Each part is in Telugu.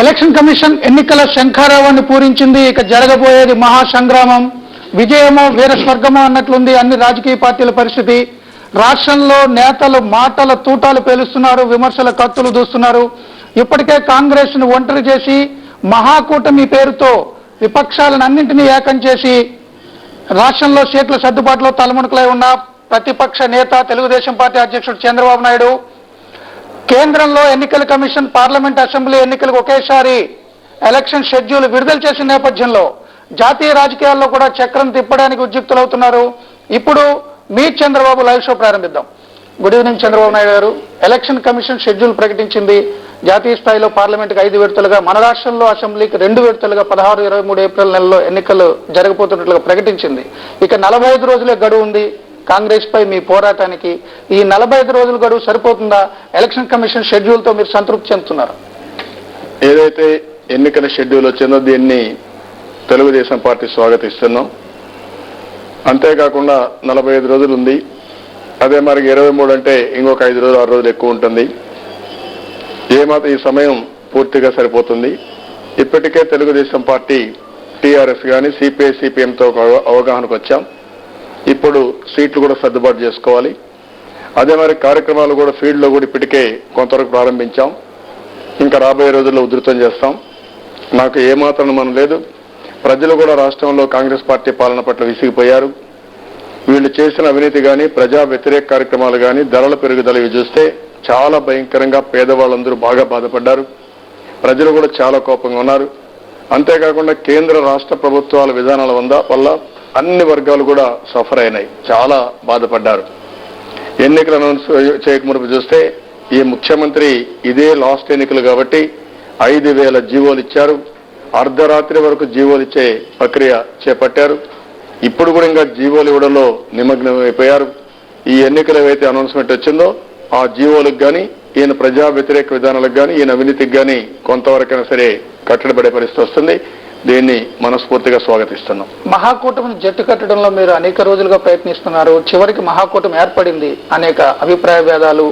ఎలక్షన్ కమిషన్ ఎన్నికల శంఖారావాన్ని పూరించింది. ఇక జరగబోయేది మహాసంగ్రామం. విజయమో వీరస్వర్గమో అన్నట్లుంది అన్ని రాజకీయ పార్టీల పరిస్థితి. రాష్ట్రంలో నేతలు మాటల తూటాలు పేలుస్తున్నారు, విమర్శల కత్తులు దూస్తున్నారు. ఇప్పటికే కాంగ్రెస్ ను ఒంటరి చేసి మహాకూటమి పేరుతో విపక్షాలన్నింటినీ ఏకం చేసి రాష్ట్రంలో సీట్ల సర్దుబాటులో తలమునకలై ఉన్న ప్రతిపక్ష నేత తెలుగుదేశం పార్టీ అధ్యక్షుడు చంద్రబాబు నాయుడు కేంద్రంలో ఎన్నికల కమిషన్ పార్లమెంట్ అసెంబ్లీ ఎన్నికలకు ఒకేసారి ఎలక్షన్ షెడ్యూల్ విడుదల చేసిన నేపథ్యంలో జాతీయ రాజకీయాల్లో కూడా చక్రం తిప్పడానికి ఉద్యుక్తులవుతున్నారు. ఇప్పుడు మీ చంద్రబాబు లైవ్ షో ప్రారంభిద్దాం. గుడ్ ఈవినింగ్ చంద్రబాబు నాయుడు గారు. ఎలక్షన్ కమిషన్ షెడ్యూల్ ప్రకటించింది. జాతీయ స్థాయిలో పార్లమెంట్కి 5 విడతలుగా, మన రాష్ట్రంలో అసెంబ్లీకి 2 విడతలుగా 16, 23 ఏప్రిల్ నెలలో ఎన్నికలు జరగబోతున్నట్లుగా ప్రకటించింది. ఇక 45 రోజులే గడువు ఉంది కాంగ్రెస్ పై మీ పోరాటానికి. ఈ 45 రోజుల గడువు సరిపోతుందా? ఎలక్షన్ కమిషన్ షెడ్యూల్ తో మీరు సంతృప్తి చెందుతున్నారు? ఏదైతే ఎన్నికల షెడ్యూల్ వచ్చిందో దీన్ని తెలుగుదేశం పార్టీ స్వాగతిస్తున్నాం. అంతేకాకుండా 45 రోజులు ఉంది. అదే మరి 23 అంటే ఇంకొక 5 రోజులు 6 రోజులు ఎక్కువ ఉంటుంది. ఏమాత్రం ఈ సమయం పూర్తిగా సరిపోతుంది. ఇప్పటికే తెలుగుదేశం పార్టీ టీఆర్ఎస్ కానీ సిపిఐ సిపిఎంతో అవగాహనకు వచ్చాం. ఇప్పుడు సీట్లు కూడా సర్దుబాటు చేసుకోవాలి. అదే మరి కార్యక్రమాలు కూడా ఫీల్డ్లో కూడా ఇప్పటికే కొంతవరకు ప్రారంభించాం. ఇంకా రాబోయే రోజుల్లో ఉధృతం చేస్తాం. నాకు ఏమాత్రం అనుమానం లేదు. ప్రజలు కూడా రాష్ట్రంలో కాంగ్రెస్ పార్టీ పాలన పట్ల విసిగిపోయారు. వీళ్ళు చేసిన అవినీతి కానీ, ప్రజా వ్యతిరేక కార్యక్రమాలు కానీ, ధరల పెరుగుదల ఇవి చూస్తే చాలా భయంకరంగా పేదవాళ్ళందరూ బాగా బాధపడ్డారు. ప్రజలు కూడా చాలా కోపంగా ఉన్నారు. అంతేకాకుండా కేంద్ర రాష్ట్ర ప్రభుత్వాల విధానాల వల్ల అన్ని వర్గాలు కూడా సఫర్ అయినాయి, చాలా బాధపడ్డారు. ఎన్నికలు అనౌన్స్ చేయకముందు చూస్తే ఈ ముఖ్యమంత్రి ఇదే లాస్ట్ ఎన్నికలు కాబట్టి 5,000 జీవోలు ఇచ్చారు. అర్ధరాత్రి వరకు జీవోలు ఇచ్చే ప్రక్రియ చేపట్టారు. ఇప్పుడు కూడా ఇంకా జీవోలు ఇవ్వడంలో నిమగ్నం అయిపోయారు. ఈ ఎన్నికలు ఏవైతే అనౌన్స్మెంట్ వచ్చిందో ఆ జీవోలకు కానీ, ఈయన ప్రజా వ్యతిరేక విధానాలకు కానీ, ఈయన అవినీతికి కానీ కొంతవరకైనా సరే కట్టడిపడే పరిస్థితి వస్తుంది. దీన్ని మనస్ఫూర్తిగా స్వాగతిస్తున్నాం. మహాకూటమిని జట్టు కట్టడంలో మీరు అనేక రోజులుగా ప్రయత్నిస్తున్నారు. చివరికి మహాకూటమి ఏర్పడింది. అనేక అభిప్రాయ భేదాలు,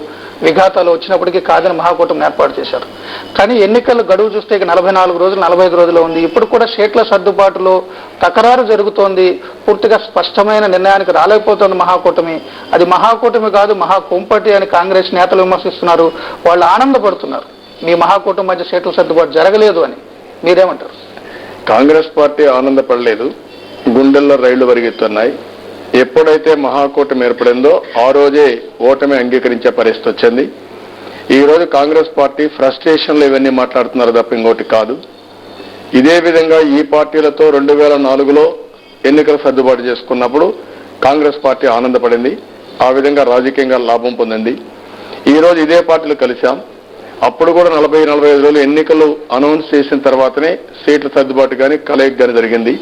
విఘాతాలు వచ్చినప్పటికీ కాదని మహాకూటమిని ఏర్పాటు చేశారు. కానీ ఎన్నికల గడువు చూస్తే ఇక 44 రోజులు 45 రోజులు ఉంది. ఇప్పుడు కూడా సీట్ల సర్దుబాటులో తకరారు జరుగుతోంది. పూర్తిగా స్పష్టమైన నిర్ణయానికి రాలేకపోతుంది మహాకూటమి. అది మహాకూటమి కాదు, మహాకుంపటి అని కాంగ్రెస్ నేతలు విమర్శిస్తున్నారు. వాళ్ళు ఆనందపడుతున్నారు మీ మహాకూటమి మధ్య సీట్ల సర్దుబాటు జరగలేదు అని. మీరేమంటారు? కాంగ్రెస్ పార్టీ ఆనందపడలేదు. గుండెల్లో రైళ్లు పరిగెత్తున్నాయి. ఎప్పుడైతే మహాకూటమి ఏర్పడిందో ఆ రోజే ఓటమి అంగీకరించే పరిస్థితి వచ్చింది. ఈ రోజు కాంగ్రెస్ పార్టీ ఫ్రస్ట్రేషన్లు ఇవన్నీ మాట్లాడుతున్నారు తప్ప ఇంకోటి కాదు. ఇదే విధంగా ఈ పార్టీలతో 2004లో ఎన్నికలు సర్దుబాటు చేసుకున్నప్పుడు కాంగ్రెస్ పార్టీ ఆనందపడింది. ఆ విధంగా రాజకీయంగా లాభం పొందింది. ఈ రోజు ఇదే పార్టీలు కలిశాం. అప్పుడు కూడా 40-45 రోజులు ఎన్నికలు అనౌన్స్ చేసిన తర్వాతనే సీట్ల సర్దుబాటు కానీ కలయిక కానీ జరిగింది.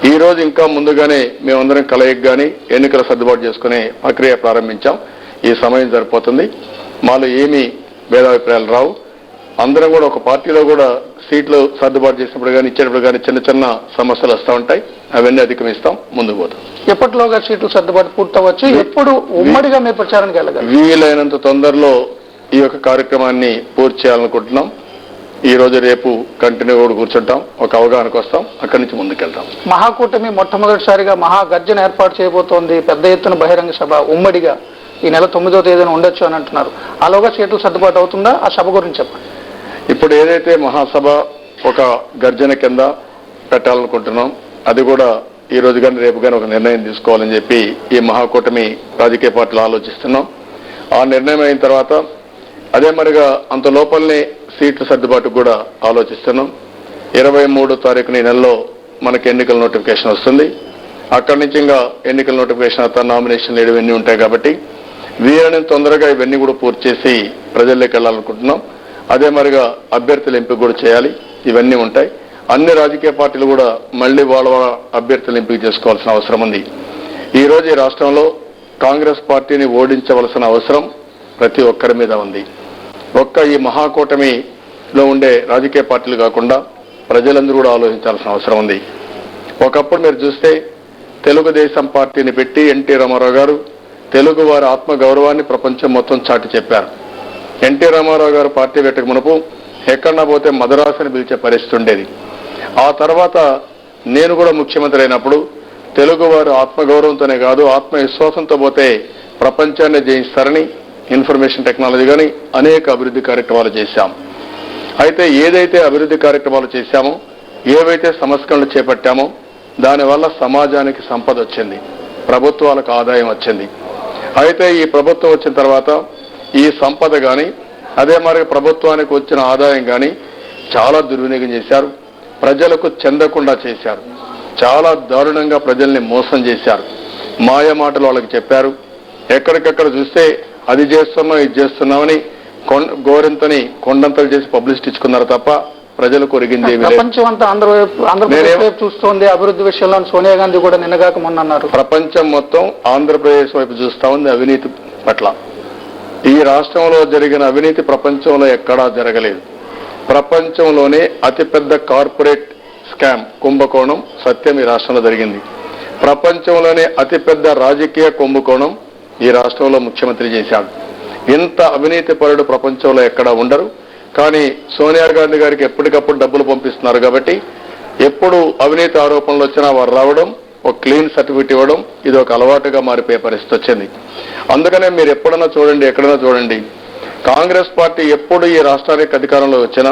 ఈ రోజు ఇంకా ముందుగానే మేమందరం కలయిక కానీ ఎన్నికల సర్దుబాటు చేసుకునే ప్రక్రియ ప్రారంభించాం. ఈ సమయం సరిపోతుంది. మాలో ఏమీ భేదాభిప్రాయాలు రావు. అందరం కూడా ఒక పార్టీలో కూడా సీట్లు సర్దుబాటు చేసినప్పుడు కానీ ఇచ్చేటప్పుడు కానీ చిన్న చిన్న సమస్యలు వస్తూ ఉంటాయి. అవన్నీ అధిగమిస్తాం, ముందుకు పోతాం. ఎప్పటిలోగా సీట్లు సర్దుబాటు పూర్తవచ్చు? ఎప్పుడు ఉమ్మడిగా మీ ప్రచారానికి వెళ్ళగలరు? వీలైనంత తొందరలో ఈ యొక్క కార్యక్రమాన్ని పూర్తి చేయాలనుకుంటున్నాం. ఈ రోజు రేపు కంటిన్యూ కూడా కూర్చుంటాం, ఒక అవగాహనకు వస్తాం, అక్కడి నుంచి ముందుకెళ్తాం. మహాకూటమి మొట్టమొదటిసారిగా మహాగర్జన ఏర్పాటు చేయబోతోంది. పెద్ద ఎత్తున బహిరంగ సభ ఉమ్మడిగా ఈ నెల 9వ తేదీన ఉండొచ్చు అని అంటున్నారు. ఆలోగా సీట్లు సర్దుబాటు అవుతుందా? ఆ సభ గురించి చెప్పండి. ఇప్పుడు ఏదైతే మహాసభ ఒక గర్జన కింద పెట్టాలనుకుంటున్నాం, అది కూడా ఈ రోజు కానీ రేపు కానీ ఒక నిర్ణయం తీసుకోవాలని చెప్పి ఈ మహాకూటమి రాజకీయ పార్టీలు ఆలోచిస్తున్నాం. ఆ నిర్ణయం అయిన తర్వాత అదే మరిగా అంత లోపలనే సీట్ల సర్దుబాటుకు కూడా ఆలోచిస్తున్నాం. 23వ తారీఖున ఈ నెలలో మనకి ఎన్నికల నోటిఫికేషన్ వస్తుంది. అక్కడి నుంచి ఇంకా ఎన్నికల నోటిఫికేషన్ అంతా నామినేషన్లు ఇవన్నీ ఉంటాయి కాబట్టి వీళ్ళని తొందరగా ఇవన్నీ కూడా పూర్తి చేసి ప్రజల్లోకి వెళ్ళాలనుకుంటున్నాం. అదే మరిగా అభ్యర్థుల ఎంపిక కూడా చేయాలి. ఇవన్నీ ఉంటాయి. అన్ని రాజకీయ పార్టీలు కూడా మళ్లీ వాళ్ళ అభ్యర్థుల ఎంపిక చేసుకోవాల్సిన అవసరం ఉంది. ఈ రోజు ఈ రాష్ట్రంలో కాంగ్రెస్ పార్టీని ఓడించవలసిన అవసరం ప్రతి ఒక్కరి మీద ఉంది. ఒక్క ఈ మహాకూటమిలో ఉండే రాజకీయ పార్టీలు కాకుండా ప్రజలందరూ కూడా ఆలోచించాల్సిన అవసరం ఉంది. ఒకప్పుడు మీరు చూస్తే తెలుగుదేశం పార్టీని పెట్టి ఎన్టీ రామారావు గారు తెలుగు వారి ఆత్మ గౌరవాన్ని ప్రపంచం మొత్తం చాటి చెప్పారు. ఎన్టీ రామారావు గారు పార్టీ పెట్టక మునుపు ఎక్కడన్నా పోతే మదరాసని పిలిచే పరిస్థితి ఉండేది. ఆ తర్వాత నేను కూడా ముఖ్యమంత్రి అయినప్పుడు తెలుగువారు ఆత్మగౌరవంతోనే కాదు ఆత్మవిశ్వాసంతో పోతే ప్రపంచాన్ని జయిస్తారని ఇన్ఫర్మేషన్ టెక్నాలజీ కానీ అనేక అభివృద్ధి కార్యక్రమాలు చేశాం. అయితే ఏదైతే అభివృద్ధి కార్యక్రమాలు చేశామో, ఏవైతే సంస్కరణలు చేపట్టామో దానివల్ల సమాజానికి సంపద వచ్చింది, ప్రభుత్వాలకు ఆదాయం వచ్చింది. అయితే ఈ ప్రభుత్వం వచ్చిన తర్వాత ఈ సంపద కానీ అదే మరి ప్రభుత్వానికి వచ్చిన ఆదాయం కానీ చాలా దుర్వినియోగం చేశారు, ప్రజలకు చెందకుండా చేశారు, చాలా దారుణంగా ప్రజల్ని మోసం చేశారు. మాయ మాటలు వాళ్ళకి చెప్పారు, ఎక్కడికెక్కడ చూస్తే అది చేస్తున్నాం ఇది చేస్తున్నామని గోరింతని కొండంతలు చేసి పబ్లిసిటీ ఇచ్చుకున్నారు తప్ప ప్రజలకు ఒరిగింది ఏమీ లేదు. ప్రపంచం అంతా ఆంధ్రప్రదేశ్ వైపు చూస్తోంది అభివృద్ధి విషయంలో. సోనియా గాంధీ కూడా నిన్నగాక మొన్న అన్నారు ప్రపంచం మొత్తం ఆంధ్రప్రదేశ్ వైపు చూస్తా ఉంది అవినీతి పట్ల. ఈ రాష్ట్రంలో జరిగిన అవినీతి ప్రపంచంలో ఎక్కడా జరగలేదు. ప్రపంచంలోనే అతిపెద్ద కార్పొరేట్ స్కామ్ కుంభకోణం సత్యం ఈ రాష్ట్రంలో జరిగింది. ప్రపంచంలోనే అతిపెద్ద రాజకీయ కుంభకోణం ఈ రాష్ట్రంలో ముఖ్యమంత్రి చేశాడు. ఇంత అవినీతి పరుడు ప్రపంచంలో ఎక్కడా ఉండరు. కానీ సోనియా గాంధీ గారికి ఎప్పటికప్పుడు డబ్బులు పంపిస్తున్నారు కాబట్టి ఎప్పుడు అవినీతి ఆరోపణలు వచ్చినా వారు రావడం, ఒక క్లీన్ సర్టిఫికేట్ ఇవ్వడం, ఇది ఒక అలవాటుగా మారిపోయే పరిస్థితి వచ్చింది. అందుకనే మీరు ఎప్పుడన్నా చూడండి, ఎక్కడన్నా చూడండి, కాంగ్రెస్ పార్టీ ఎప్పుడు ఈ రాష్ట్రానికి అధికారంలో వచ్చినా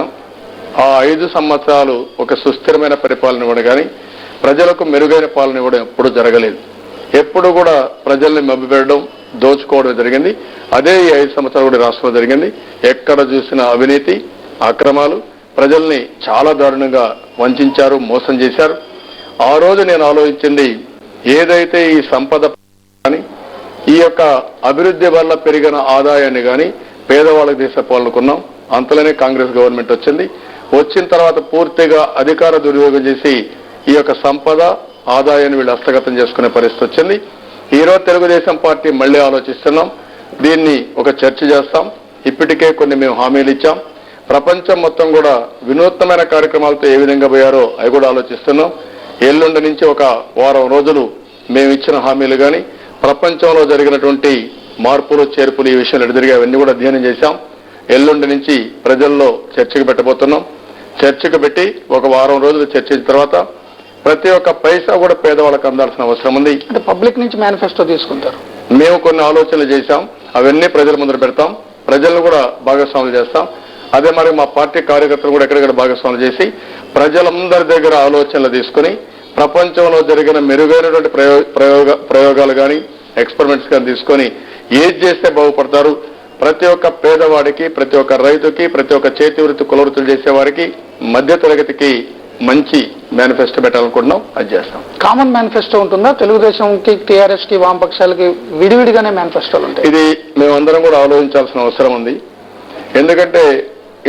ఆ 5 సంవత్సరాలు ఒక సుస్థిరమైన పరిపాలన ఇవ్వడం కానీ ప్రజలకు మెరుగైన పాలన ఇవ్వడం ఎప్పుడు జరగలేదు. ఎప్పుడు కూడా ప్రజల్ని మభ్యపెట్టడం, దోచుకోవడం జరిగింది. అదే ఈ 5 సంవత్సరాలు కూడా రాష్ట్రంలో జరిగింది. ఎక్కడ చూసిన అవినీతి, అక్రమాలు, ప్రజల్ని చాలా దారుణంగా వంచారు, మోసం చేశారు. ఆ రోజు నేను ఆలోచించింది, ఏదైతే ఈ సంపద కానీ ఈ యొక్క అభివృద్ధి వల్ల పెరిగిన ఆదాయాన్ని కానీ పేదవాళ్ళకి తీసుకోవాలనుకున్నాం. అంతలోనే కాంగ్రెస్ గవర్నమెంట్ వచ్చింది. వచ్చిన తర్వాత పూర్తిగా అధికార దుర్వినియోగం చేసి ఈ యొక్క సంపద ఆదాయాన్ని వీళ్ళు హస్తగతం చేసుకునే పరిస్థితి వచ్చింది. ఈరోజు తెలుగుదేశం పార్టీ మళ్లీ ఆలోచిస్తున్నాం, దీన్ని ఒక చర్చ చేస్తాం. ఇప్పటికే కొన్ని మేము హామీలు ఇచ్చాం. ప్రపంచం మొత్తం కూడా వినూత్నమైన కార్యక్రమాలతో ఏ విధంగా పోయారో అవి కూడా ఆలోచిస్తున్నాం. ఎల్లుండి నుంచి ఒక వారం రోజులు మేము ఇచ్చిన హామీలు కానీ ప్రపంచంలో జరిగినటువంటి మార్పులు చేర్పులు ఈ విషయంలో ఎదురుగా అవన్నీ కూడా అధ్యయనం చేశాం. ఎల్లుండి నుంచి ప్రజల్లో చర్చకు పెట్టబోతున్నాం. చర్చకు పెట్టి ఒక వారం రోజులు చర్చించిన తర్వాత ప్రతి ఒక్క పైసా కూడా పేదవాళ్ళకి అందాల్సిన అవసరం ఉంది. అంటే పబ్లిక్ నుంచి మేనిఫెస్టో తీసుకుంటారు. మేము కొన్ని ఆలోచనలు చేశాం, అవన్నీ ప్రజల ముందర పెడతాం, ప్రజలను కూడా భాగస్వాములు చేస్తాం. అదే మరి మా పార్టీ కార్యకర్తలు కూడా ఎక్కడెక్కడ భాగస్వాములు చేసి ప్రజలందరి దగ్గర ఆలోచనలు తీసుకుని ప్రపంచంలో జరిగిన మెరుగైనటువంటి ప్రయోగాలు కానీ ఎక్స్పెరిమెంట్స్ కానీ తీసుకొని ఏది చేస్తే బాగుపడతారు, ప్రతి ఒక్క పేదవాడికి, ప్రతి ఒక్క రైతుకి, ప్రతి ఒక్క చేతి వృత్తి కుల వృత్తులు చేసేవారికి, మధ్య తరగతికి మంచి మేనిఫెస్టో పెట్టాలనుకుంటున్నాం. అది చేస్తాం. కామన్ మేనిఫెస్టో ఉంటుందా? తెలుగుదేశంకి, టీఆర్ఎస్ కి, వామపక్షాలకి విడివిడిగానే మేనిఫెస్టోలు ఉంటాయి. ఇది మేమందరం కూడా ఆలోచించాల్సిన అవసరం ఉంది. ఎందుకంటే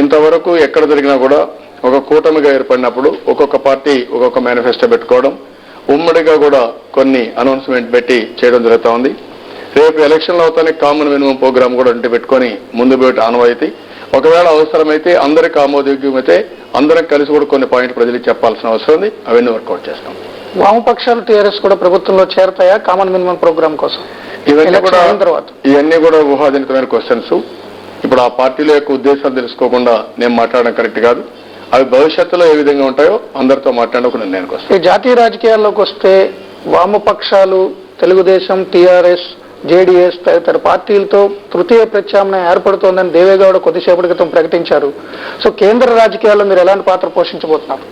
ఇంతవరకు ఎక్కడ జరిగినా కూడా ఒక కూటమిగా ఏర్పడినప్పుడు ఒక్కొక్క పార్టీ ఒక్కొక్క మేనిఫెస్టో పెట్టుకోవడం, ఉమ్మడిగా కూడా కొన్ని అనౌన్స్మెంట్ పెట్టి చేయడం జరుగుతూ ఉంది. రేపు ఎలక్షన్లు అవుతానే కామన్ మినిమం ప్రోగ్రామ్ కూడా ఇంటి పెట్టుకొని ముందు పెట్టి ఆనవాయితీ. ఒకవేళ అవసరమైతే అందరికి ఆమోదయోగ్యమైతే అందరం కలిసి కూడా కొన్ని పాయింట్ ప్రజలకు చెప్పాల్సిన అవసరం ఉంది. అవన్నీ వర్కౌట్ చేస్తాం. వామపక్షాలు, టీఆర్ఎస్ కూడా ప్రభుత్వంలో చేరతాయా కామన్ మినిమం ప్రోగ్రామ్ కోసం? ఇవన్నీ కూడా ఊహాజనితమైన క్వశ్చన్స్. ఇప్పుడు ఆ పార్టీల యొక్క ఉద్దేశాలు తెలుసుకోకుండా నేను మాట్లాడడం కరెక్ట్ కాదు. అవి భవిష్యత్తులో ఏ విధంగా ఉంటాయో అందరితో మాట్లాడడం ఒక నిర్ణయానికి వస్తాయి. జాతీయ రాజకీయాల్లోకి వస్తే వామపక్షాలు, తెలుగుదేశం, టీఆర్ఎస్, జేడీఎస్ తదితర పార్టీలతో తృతీయ ప్రత్యామ్నాయం ఏర్పడుతోందని దేవేగౌడ కొద్దిసేపటి క్రితం ప్రకటించారు. సో కేంద్ర రాజకీయాల్లో మీరు ఎలాంటి పాత్ర పోషించబోతున్నారు?